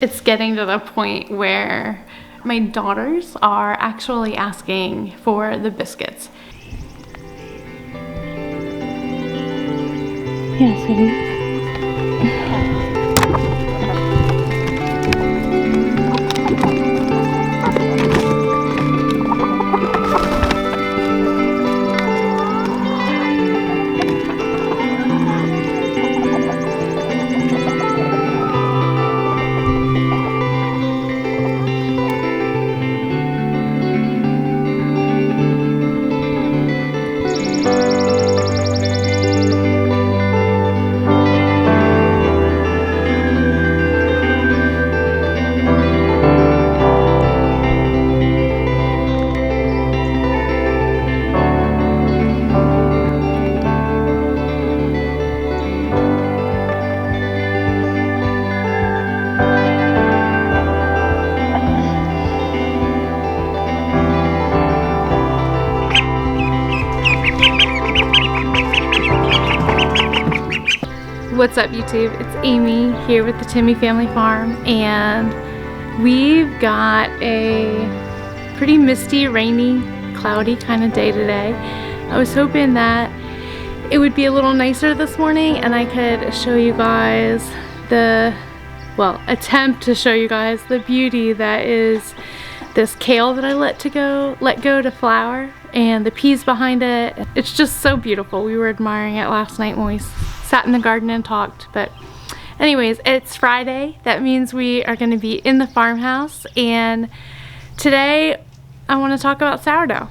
It's getting to the point where my daughters are actually asking for the biscuits. Yes, sweetie. What's up, YouTube? It's Amy here with the Timmy Family Farm, and we've got a pretty misty, rainy, cloudy kind of day today. I was hoping that it would be a little nicer this morning and I could show you guys attempt to show you guys the beauty that is this kale that I let go to flower, and the peas behind it. It's just so beautiful. We were admiring it last night when we sat in the garden and talked. But anyways, it's Friday. That means we are going to be in the farmhouse, and today I want to talk about sourdough.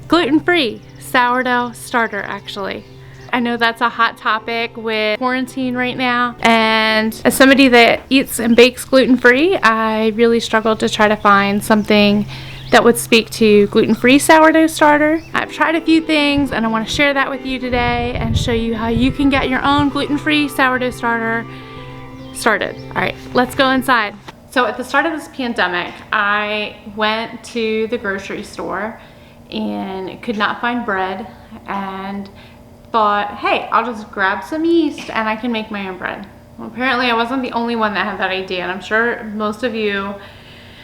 Gluten-free sourdough starter, actually. I know that's a hot topic with quarantine right now, and as somebody that eats and bakes gluten-free, I really struggled to try to find something that would speak to gluten-free sourdough starter. I've tried a few things and I want to share that with you today and show you how you can get your own gluten-free sourdough starter started. All right, let's go inside. So at the start of this pandemic, I went to the grocery store and could not find bread, and thought, hey, I'll just grab some yeast and I can make my own bread. Well, apparently I wasn't the only one that had that idea, and I'm sure most of you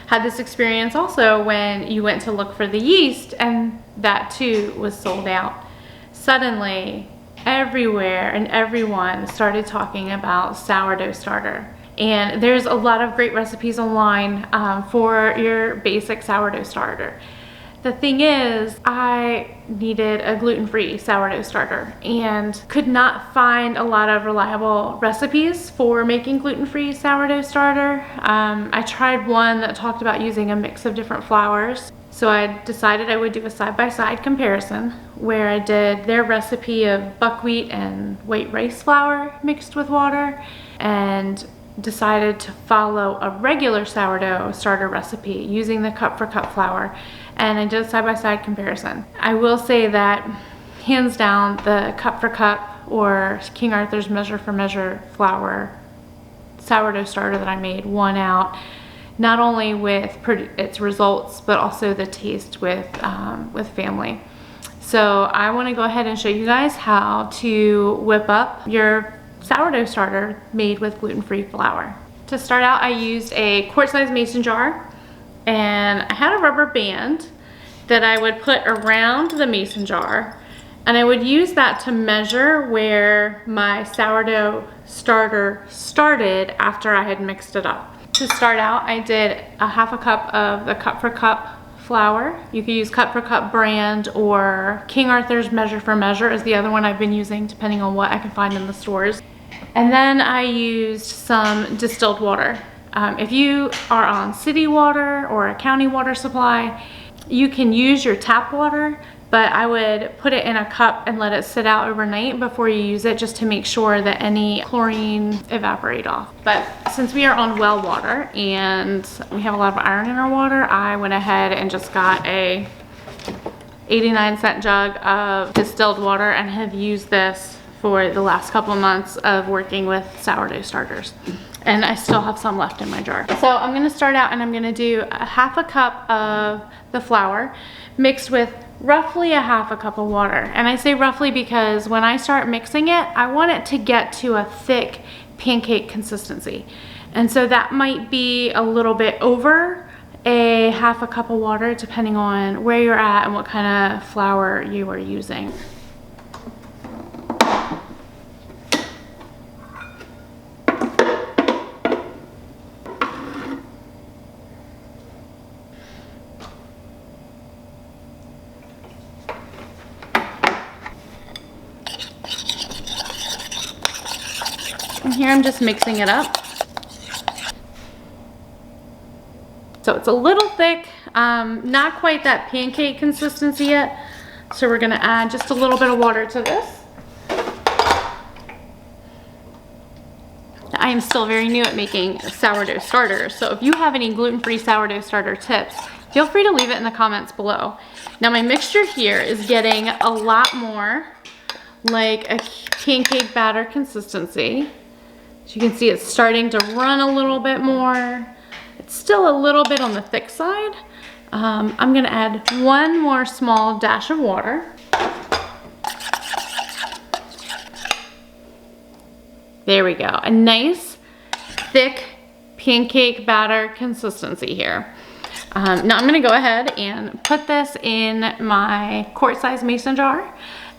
had this experience also when you went to look for the yeast and that too was sold out. Suddenly, everywhere and everyone started talking about sourdough starter. And there's a lot of great recipes online for your basic sourdough starter. The thing is, I needed a gluten-free sourdough starter and could not find a lot of reliable recipes for making gluten-free sourdough starter. I tried one that talked about using a mix of different flours. So I decided I would do a side-by-side comparison where I did their recipe of buckwheat and white rice flour mixed with water, and decided to follow a regular sourdough starter recipe using the cup for cup flour, and I did a side-by-side comparison. I will say that hands down, the cup for cup or King Arthur's measure for measure flour sourdough starter that I made won out, not only with its results but also the taste with family. So I want to go ahead and show you guys how to whip up your sourdough starter made with gluten-free flour. To start out, I used a quart-sized mason jar, and I had a rubber band that I would put around the mason jar, and I would use that to measure where my sourdough starter started after I had mixed it up. To start out, I did a half a cup of the cup for cup flour. You could use cup for cup brand, or King Arthur's measure for measure is the other one I've been using, depending on what I can find in the stores. And then I used some distilled water. If you are on city water or a county water supply, you can use your tap water, but I would put it in a cup and let it sit out overnight before you use it, just to make sure that any chlorine evaporate off. But since we are on well water and we have a lot of iron in our water, I went ahead and just got a 89-cent jug of distilled water and have used this for the last couple of months of working with sourdough starters. And I still have some left in my jar. So I'm gonna start out and I'm gonna do a half a cup of the flour mixed with roughly a half a cup of water. And I say roughly because when I start mixing it, I want it to get to a thick pancake consistency. And so that might be a little bit over a half a cup of water, depending on where you're at and what kind of flour you are using. And here I'm just mixing it up. So it's a little thick, not quite that pancake consistency yet. So we're gonna add just a little bit of water to this. I am still very new at making sourdough starters, so if you have any gluten-free sourdough starter tips, feel free to leave it in the comments below. Now my mixture here is getting a lot more like a pancake batter consistency. As you can see, it's starting to run a little bit more. It's still a little bit on the thick side. I'm gonna add one more small dash of water. There we go, a nice thick pancake batter consistency here. Now I'm gonna go ahead and put this in my quart-sized mason jar.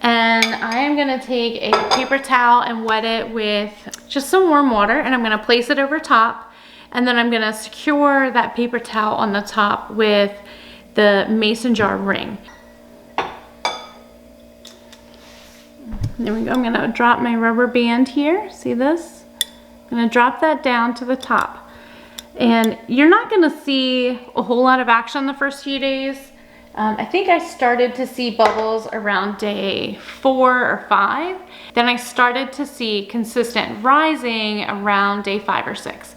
And I am gonna take a paper towel and wet it with just some warm water, and I'm gonna place it over top, and then I'm gonna secure that paper towel on the top with the mason jar ring. There we go, I'm gonna drop my rubber band here, see this? I'm gonna drop that down to the top. And you're not gonna see a whole lot of action the first few days. I think I started to see bubbles around day 4 or 5. Then I started to see consistent rising around day 5 or 6.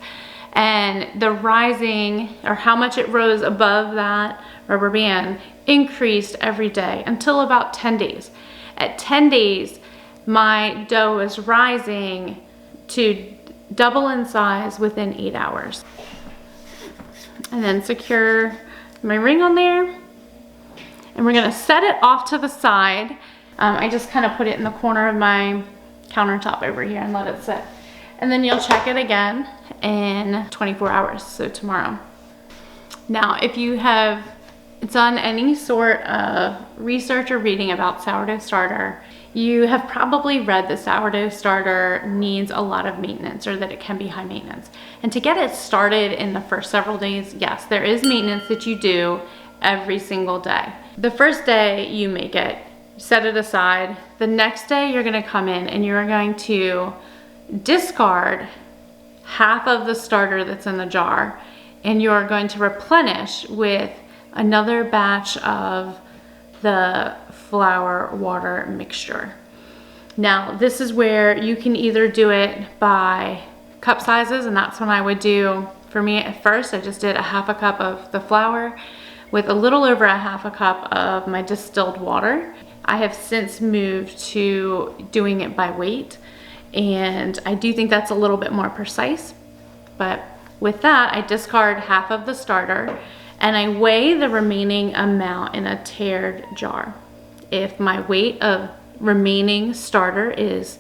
And the rising, or how much it rose above that rubber band, increased every day until about 10 days. At 10 days, my dough was rising to double in size within 8 hours. And then secure my ring on there. And we're gonna set it off to the side. I just kind of put it in the corner of my countertop over here and let it sit. And then you'll check it again in 24 hours, so tomorrow. Now, if you have done any sort of research or reading about sourdough starter, you have probably read the sourdough starter needs a lot of maintenance, or that it can be high maintenance. And to get it started in the first several days, yes, there is maintenance that you do every single day. The first day you make it, set it aside. The next day you're gonna come in and you're going to discard half of the starter that's in the jar, and you're going to replenish with another batch of the flour water mixture. Now this is where you can either do it by cup sizes, and that's what I would do. For me at first, I just did a half a cup of the flour with a little over a half a cup of my distilled water. I have since moved to doing it by weight, and I do think that's a little bit more precise. But with that, I discard half of the starter and I weigh the remaining amount in a tared jar. If my weight of remaining starter is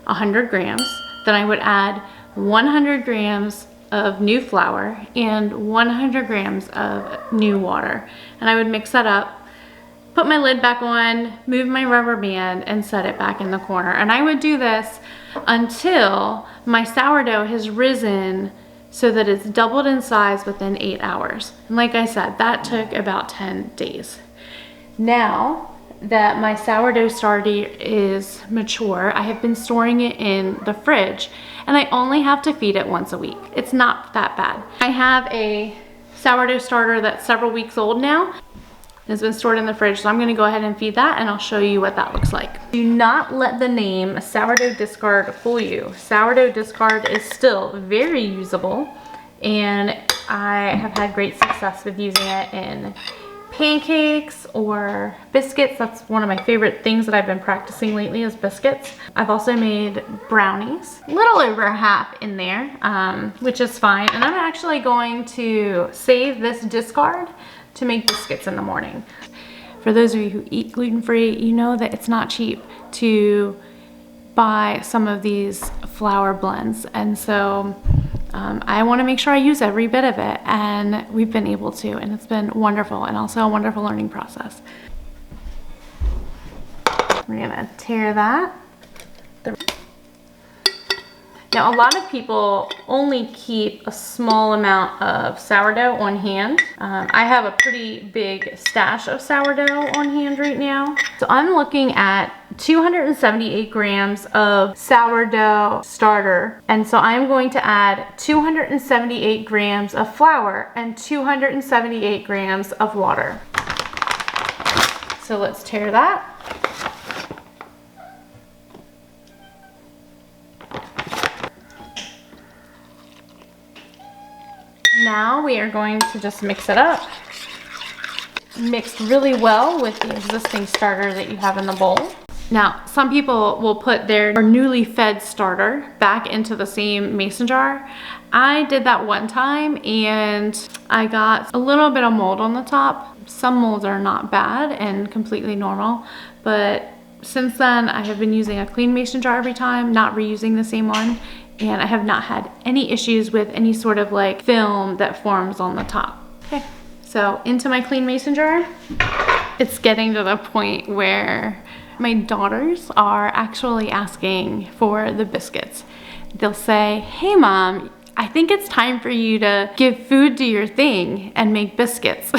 100 grams, then I would add 100 grams of new flour and 100 grams of new water. And I would mix that up, put my lid back on, move my rubber band, and set it back in the corner. And I would do this until my sourdough has risen so that it's doubled in size within 8 hours. And like I said, that took about 10 days. Now that my sourdough starter is mature, I have been storing it in the fridge, and I only have to feed it once a week. It's not that bad. I have a sourdough starter that's several weeks old now. It's been stored in the fridge, so I'm gonna go ahead and feed that, and I'll show you what that looks like. Do not let the name sourdough discard fool you. Sourdough discard is still very usable, and I have had great success with using it in pancakes or biscuits. That's one of my favorite things that I've been practicing lately, is biscuits. I've also made brownies, a little over a half in there, which is fine. And I'm actually going to save this discard to make biscuits in the morning. For those of you who eat gluten-free, you know that it's not cheap to buy some of these flour blends. And so I want to make sure I use every bit of it, and we've been able to, and it's been wonderful, and also a wonderful learning process. We're gonna tear that. Now, a lot of people only keep a small amount of sourdough on hand. I have a pretty big stash of sourdough on hand right now. So I'm looking at 278 grams of sourdough starter. And so I'm going to add 278 grams of flour and 278 grams of water. So let's tear that. Now we are going to just mix it up. Mixed really well with the existing starter that you have in the bowl. Now, some people will put their newly fed starter back into the same mason jar. I did that one time and I got a little bit of mold on the top. Some molds are not bad and completely normal, but since then I have been using a clean mason jar every time, not reusing the same one. And I have not had any issues with any sort of like film that forms on the top. Okay, so into my clean mason jar. It's getting to the point where my daughters are actually asking for the biscuits. They'll say, "Hey mom, I think it's time for you to give food to your thing and make biscuits."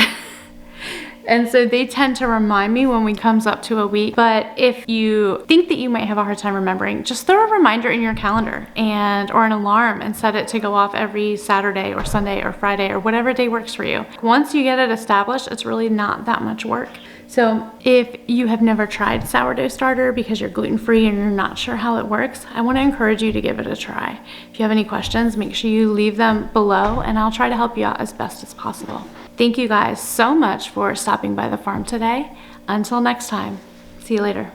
And so they tend to remind me when we comes up to a week. But if you think that you might have a hard time remembering, just throw a reminder in your calendar or an alarm and set it to go off every Saturday or Sunday or Friday or whatever day works for you. Once you get it established, it's really not that much work. So if you have never tried sourdough starter because you're gluten-free and you're not sure how it works, I want to encourage you to give it a try. If you have any questions, make sure you leave them below and I'll try to help you out as best as possible. Thank you guys so much for stopping by the farm today. Until next time, see you later.